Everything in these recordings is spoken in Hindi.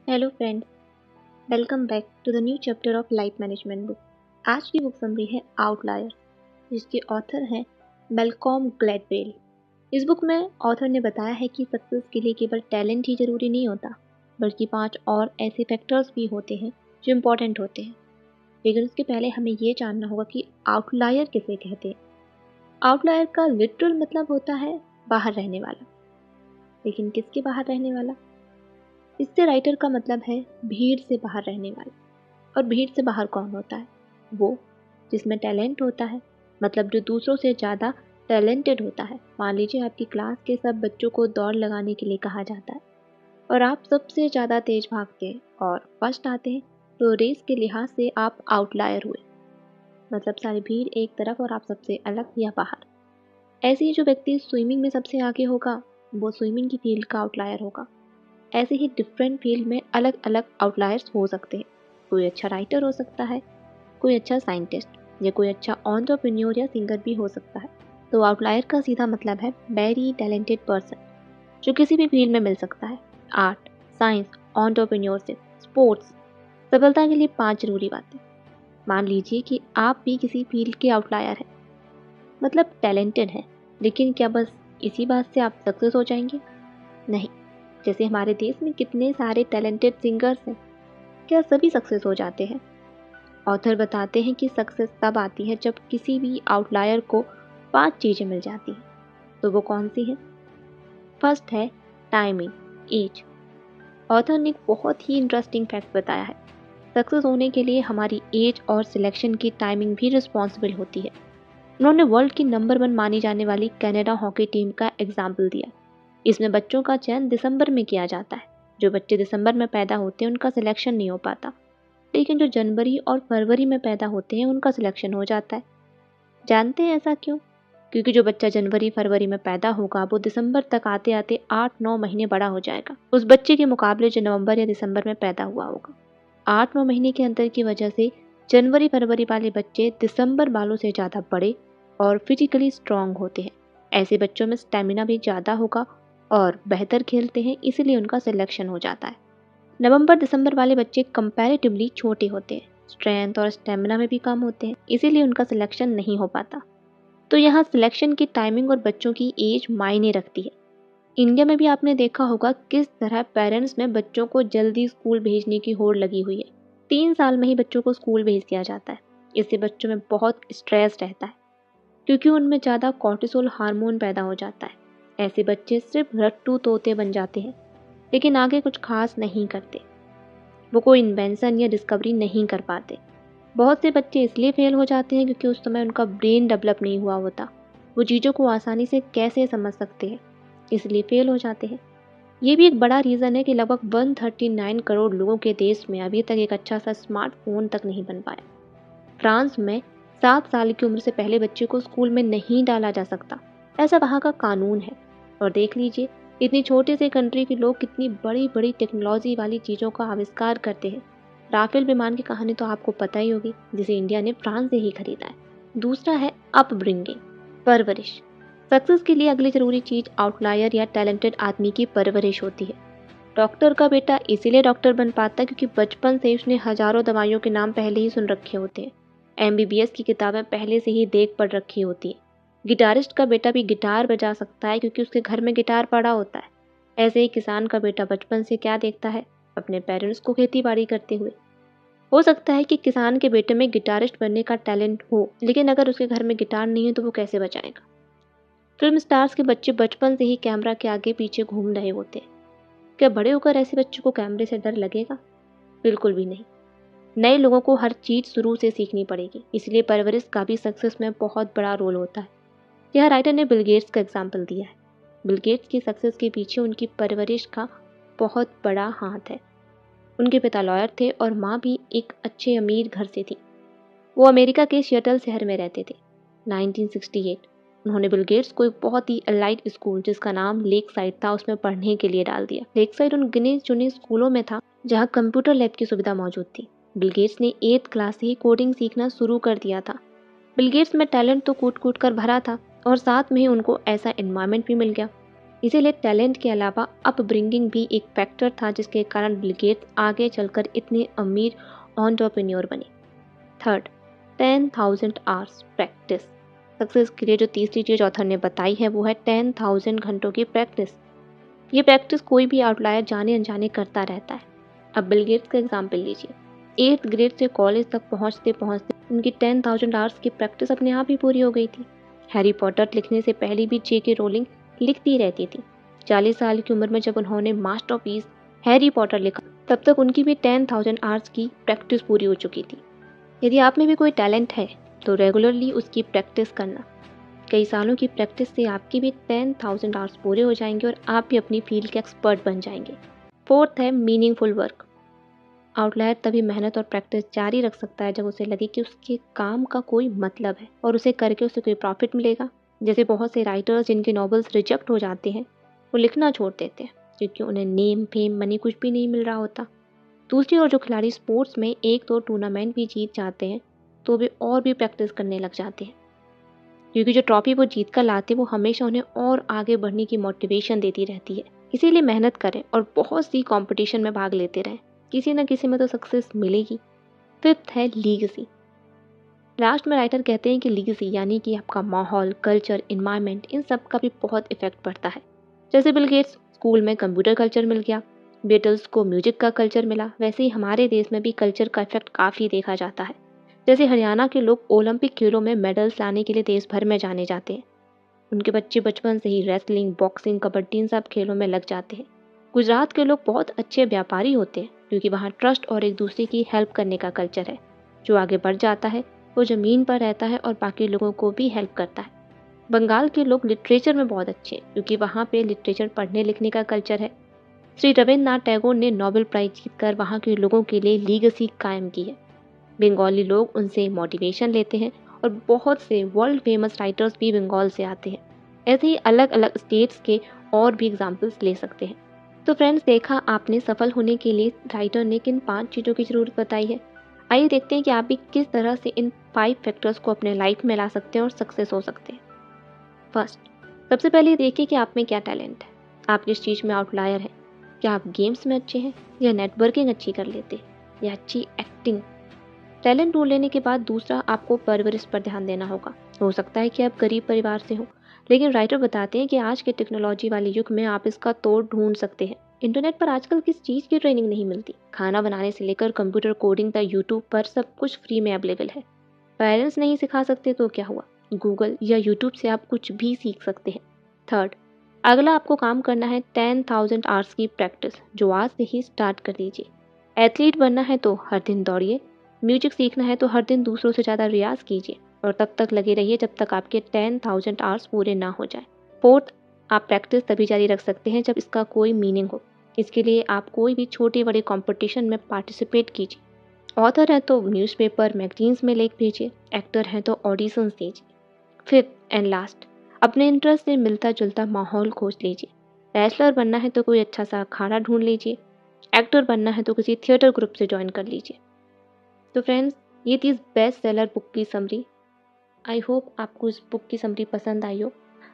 Hello friends, welcome back to the new chapter of life management book. आज की बुक समरी है आउटलायर, जिसके ऑथर हैं मैल्कॉम ग्लैडवेल। इस बुक में ऑथर ने बताया है कि सक्सेस के लिए केवल टैलेंट ही जरूरी नहीं होता, बल्कि 5 और ऐसे फैक्टर्स भी होते हैं जो इम्पोर्टेंट होते हैं। लेकिन उसके पहले हमें ये जानना होगा कि आउटलायर किसे कहते हैं। आउटलायर का लिटरल मतलब होता है बाहर रहने वाला। लेकिन किसके बाहर रहने वाला? इससे राइटर का मतलब है भीड़ से बाहर रहने वाला। और भीड़ से बाहर कौन होता है? वो जिसमें टैलेंट होता है, मतलब जो दूसरों से ज़्यादा टैलेंटेड होता है। मान लीजिए आपकी क्लास के सब बच्चों को दौड़ लगाने के लिए कहा जाता है और आप सबसे ज़्यादा तेज भागते हैं और फर्स्ट आते हैं, तो रेस के लिहाज से आप आउटलायर हुए। मतलब सारी भीड़ एक तरफ और आप सबसे अलग या बाहर। ऐसे ही जो व्यक्ति स्विमिंग में सबसे आगे होगा, वो स्विमिंग की फील्ड का आउटलायर होगा। ऐसे ही डिफरेंट फील्ड में अलग अलग आउटलायर्स हो सकते हैं। कोई अच्छा राइटर हो सकता है, कोई अच्छा साइंटिस्ट, या कोई अच्छा एंटरप्रेन्योर या सिंगर भी हो सकता है। तो आउटलायर का सीधा मतलब है वेरी टैलेंटेड पर्सन, जो किसी भी फील्ड में मिल सकता है। Art, science, entrepreneurship, sports. सफलता के लिए 5 जरूरी बातें। मान लीजिए कि आप भी किसी फील्ड के आउटलायर हैं, मतलब टैलेंटेड हैं, लेकिन क्या बस इसी बात से आप सक्सेस हो जाएंगे? नहीं। जैसे हमारे देश में कितने सारे टैलेंटेड सिंगर्स हैं, क्या सभी सक्सेस हो जाते हैं? ऑथर बताते हैं कि सक्सेस तब आती है जब किसी भी आउटलायर को 5 चीजें मिल जाती हैं। तो वो कौन सी हैं? फर्स्ट है टाइमिंग, एज। ऑथर ने एक बहुत ही इंटरेस्टिंग फैक्ट बताया है। सक्सेस होने के लिए हमारी एज और सिलेक्शन की टाइमिंग भी रिस्पॉन्सिबल होती है। उन्होंने वर्ल्ड की नंबर 1 मानी जाने वाली कनाडा हॉकी टीम का एग्जाम्पल दिया। इसमें बच्चों का चयन दिसंबर में किया जाता है। जो बच्चे दिसंबर में पैदा होते हैं उनका सिलेक्शन नहीं हो पाता, लेकिन जो जनवरी और फरवरी में पैदा होते हैं उनका सिलेक्शन हो जाता है। जानते हैं ऐसा क्यों? क्योंकि जो बच्चा जनवरी फरवरी में पैदा होगा वो दिसंबर तक आते आते 8-9 महीने बड़ा हो जाएगा उस बच्चे के मुकाबले जो नवंबर या दिसंबर में पैदा हुआ होगा। 8-9 महीने के अंतर की वजह से जनवरी फरवरी वाले बच्चे दिसंबर वालों से ज़्यादा बड़े और फिजिकली स्ट्रांग होते हैं। ऐसे बच्चों में स्टेमिना भी ज़्यादा होगा और बेहतर खेलते हैं, इसीलिए उनका सिलेक्शन हो जाता है। नवंबर दिसंबर वाले बच्चे कंपैरेटिवली छोटे होते हैं, स्ट्रेंथ और स्टेमिना में भी कम होते हैं, इसीलिए उनका सिलेक्शन नहीं हो पाता। तो यहाँ सिलेक्शन की टाइमिंग और बच्चों की एज मायने रखती है। इंडिया में भी आपने देखा होगा किस तरह पेरेंट्स में बच्चों को जल्दी स्कूल भेजने की होड़ लगी हुई है। 3 साल में ही बच्चों को स्कूल भेज दिया जाता है। इससे बच्चों में बहुत स्ट्रेस रहता है, क्योंकि उनमें ज़्यादा कॉर्टिसोल हार्मोन पैदा हो जाता है। ऐसे बच्चे सिर्फ रट्टू तोते बन जाते हैं, लेकिन आगे कुछ खास नहीं करते। वो कोई इन्वेंशन या डिस्कवरी नहीं कर पाते। बहुत से बच्चे इसलिए फेल हो जाते हैं क्योंकि उस समय उनका ब्रेन डेवलप नहीं हुआ होता। वो चीज़ों को आसानी से कैसे समझ सकते हैं, इसलिए फेल हो जाते हैं। ये भी एक बड़ा रीज़न है कि लगभग 139 करोड़ लोगों के देश में अभी तक एक अच्छा सा स्मार्टफोन तक नहीं बन पाया। फ्रांस में 7 साल की उम्र से पहले बच्चे को स्कूल में नहीं डाला जा सकता, ऐसा वहाँ का कानून है। और देख लीजिए, इतनी छोटे से कंट्री के लोग कितनी बड़ी बड़ी टेक्नोलॉजी वाली चीज़ों का आविष्कार करते हैं। राफेल विमान की कहानी तो आपको पता ही होगी, जिसे इंडिया ने फ्रांस से ही खरीदा है। दूसरा है अपब्रिंगिंग, परवरिश। सक्सेस के लिए अगली जरूरी चीज आउटलायर या टैलेंटेड आदमी की परवरिश होती है। डॉक्टर का बेटा इसीलिए डॉक्टर बन पाता है क्योंकि बचपन से उसने हजारों दवाइयों के नाम पहले ही सुन रखे होते हैं। एमबीबीएस की किताबें पहले से ही देख पढ़ रखी होती है। गिटारिस्ट का बेटा भी गिटार बजा सकता है क्योंकि उसके घर में गिटार पड़ा होता है। ऐसे ही किसान का बेटा बचपन से क्या देखता है? अपने पेरेंट्स को खेती बाड़ी करते हुए। हो सकता है कि किसान के बेटे में गिटारिस्ट बनने का टैलेंट हो, लेकिन अगर उसके घर में गिटार नहीं है तो वो कैसे बजाएगा? फिल्म स्टार्स के बच्चे बचपन से ही कैमरा के आगे पीछे घूम रहे होते हैं। क्या बड़े होकर ऐसे बच्चों को कैमरे से डर लगेगा? बिल्कुल भी नहीं। नए लोगों को हर चीज़ शुरू से सीखनी पड़ेगी, इसलिए परवरिश का भी सक्सेस में बहुत बड़ा रोल होता है। यह राइटर ने बिल गेट्स का एग्जाम्पल दिया है। बिल गेट्स की सक्सेस के पीछे उनकी परवरिश का बहुत बड़ा हाथ है। उनके पिता लॉयर थे और माँ भी एक अच्छे अमीर घर से थी। वो अमेरिका के सिएटल शहर में रहते थे। 1968 उन्होंने बिल गेट्स को एक बहुत ही एलाइट स्कूल, जिसका नाम लेक साइड था, उसमें पढ़ने के लिए डाल दिया। लेक साइड उन गिने चुने स्कूलों में था जहाँ कंप्यूटर लैब की सुविधा मौजूद थी। बिल गेट्स ने 8th क्लास से ही कोडिंग सीखना शुरू कर दिया था। बिल गेट्स में टैलेंट तो कूट कूट कर भरा था और साथ में ही उनको ऐसा एनवायरनमेंट भी मिल गया। इसीलिए टैलेंट के अलावा अपब्रिंगिंग भी एक फैक्टर था जिसके कारण बिल गेट्स आगे चलकर इतने अमीर एंटरप्रेन्योर बने। Third, 10,000 hours practice. सक्सेस के लिए जो तीसरी चीज़ ऑथर ने बताई है वो है 10,000 घंटों की प्रैक्टिस। ये प्रैक्टिस कोई भी आउटलायर जाने अनजाने करता रहता है। अब बिल गेट्स का एग्जाम्पल लीजिए। 8th ग्रेड से कॉलेज तक पहुंचते पहुंचते उनकी 10,000 आवर्स की प्रैक्टिस अपने आप ही पूरी हो गई थी। हैरी पॉटर लिखने से पहले भी J.K. रोलिंग लिखती रहती थी। 40 साल की उम्र में जब उन्होंने मास्टरपीस हैरी पॉटर लिखा तब तक उनकी भी 10,000 आवर्स की प्रैक्टिस पूरी हो चुकी थी। यदि आप में भी कोई टैलेंट है तो रेगुलरली उसकी प्रैक्टिस करना। कई सालों की प्रैक्टिस से आपकी भी 10,000 आवर्स पूरे हो जाएंगे और आप भी अपनी फील्ड के एक्सपर्ट बन जाएंगे। फोर्थ है मीनिंगफुल वर्क। आउटलायर तभी मेहनत और प्रैक्टिस जारी रख सकता है जब उसे लगे कि उसके काम का कोई मतलब है और उसे करके उसे कोई प्रॉफिट मिलेगा। जैसे बहुत से राइटर्स जिनके नॉवेल्स रिजेक्ट हो जाते हैं वो लिखना छोड़ देते हैं क्योंकि उन्हें नेम फेम मनी कुछ भी नहीं मिल रहा होता। दूसरी ओर जो खिलाड़ी स्पोर्ट्स में 1-2 टूर्नामेंट भी जीत जाते हैं तो वे और भी प्रैक्टिस करने लग जाते हैं क्योंकि जो ट्रॉफी वो जीत कर लाते हैं वो हमेशा उन्हें और आगे बढ़ने की मोटिवेशन देती रहती है। इसीलिए मेहनत करें और बहुत सी कंपटीशन में भाग लेते रहें, किसी न किसी में तो सक्सेस मिलेगी। फिफ्थ है लीगेसी। लास्ट में राइटर कहते हैं कि लीगेसी यानी कि आपका माहौल, कल्चर, इन्वायरमेंट, इन सब का भी बहुत इफेक्ट पड़ता है। जैसे बिल गेट्स स्कूल में कंप्यूटर कल्चर मिल गया, बीटल्स को म्यूजिक का कल्चर मिला, वैसे ही हमारे देश में भी कल्चर का इफेक्ट काफ़ी देखा जाता है। जैसे हरियाणा के लोग ओलंपिक खेलों में मेडल्स लाने के लिए देश भर में जाने जाते हैं। उनके बच्चे बचपन से ही रेसलिंग, बॉक्सिंग, कबड्डी इन सब खेलों में लग जाते हैं। गुजरात के लोग बहुत अच्छे व्यापारी होते हैं क्योंकि वहाँ ट्रस्ट और एक दूसरे की हेल्प करने का कल्चर है। जो आगे बढ़ जाता है वो ज़मीन पर रहता है और बाकी लोगों को भी हेल्प करता है। बंगाल के लोग लिटरेचर में बहुत अच्छे हैं क्योंकि वहाँ पे लिटरेचर पढ़ने लिखने का कल्चर है। श्री रविन्द्रनाथ टैगोर ने नोबेल प्राइज जीतकर वहाँ के लोगों के लिए लीगेसी कायम की है। बंगाली लोग उनसे मोटिवेशन लेते हैं और बहुत से वर्ल्ड फेमस राइटर्स भी बंगाल से आते हैं। ऐसे ही अलग अलग स्टेट्स के और भी एग्जाम्पल्स ले सकते हैं। तो फ्रेंड्स, देखा आपने सफल होने के लिए राइटर ने किन 5 चीज़ों की ज़रूरत बताई है। आइए देखते हैं कि आप भी किस तरह से इन 5 फैक्टर्स को अपने लाइफ में ला सकते हैं और सक्सेस हो सकते हैं। फर्स्ट, सबसे पहले देखिए कि आप में क्या टैलेंट है। आप किस चीज़ में आउटलायर हैं। क्या आप गेम्स में अच्छे हैं या नेटवर्किंग अच्छी कर लेते हैं या अच्छी एक्टिंग। टैलेंट ढूंढ लेने के बाद दूसरा आपको परवरिश पर ध्यान देना होगा। हो सकता है कि आप गरीब परिवार से हो, लेकिन राइटर बताते हैं कि आज के टेक्नोलॉजी वाले युग में आप इसका तोड़ ढूंढ सकते हैं। इंटरनेट पर आजकल किस चीज़ की ट्रेनिंग नहीं मिलती। खाना बनाने से लेकर कंप्यूटर कोडिंग तक यूट्यूब पर सब कुछ फ्री में अवेलेबल है। पेरेंट्स नहीं सिखा सकते तो क्या हुआ, गूगल या यूट्यूब से आप कुछ भी सीख सकते हैं। थर्ड, अगला आपको काम करना है 10,000 आवर्स की प्रैक्टिस, जो आज से ही स्टार्ट कर दीजिए। एथलीट बनना है तो हर दिन दौड़िए, म्यूजिक सीखना है तो हर दिन दूसरों से ज़्यादा रियाज कीजिए और तब तक लगे रहिए जब तक आपके 10,000 आवर्स पूरे ना हो जाए। फोर्थ, आप प्रैक्टिस तभी जारी रख सकते हैं जब इसका कोई मीनिंग हो। इसके लिए आप कोई भी छोटे बड़े कंपटीशन में पार्टिसिपेट कीजिए। ऑथर है तो न्यूज़पेपर, मैगजीन्स में लेख भेजिए। एक्टर हैं तो ऑडिशंस दीजिए। फिफ्थ एंड लास्ट, अपने इंटरेस्ट से मिलता जुलता माहौल खोज लीजिए। रेसलर बनना है तो कोई अच्छा सा अखाड़ा ढूंढ लीजिए। एक्टर बनना है तो किसी थिएटर ग्रुप से ज्वाइन कर लीजिए। तो फ्रेंड्स, ये थी बेस्ट सेलर बुक की समरी। आई होप आपको इस बुक की समरी पसंद आई हो।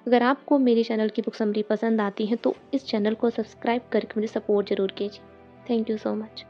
अगर आपको मेरे चैनल की बुक समरी पसंद आती है तो इस चैनल को सब्सक्राइब करके मुझे सपोर्ट ज़रूर कीजिए। Thank you so much.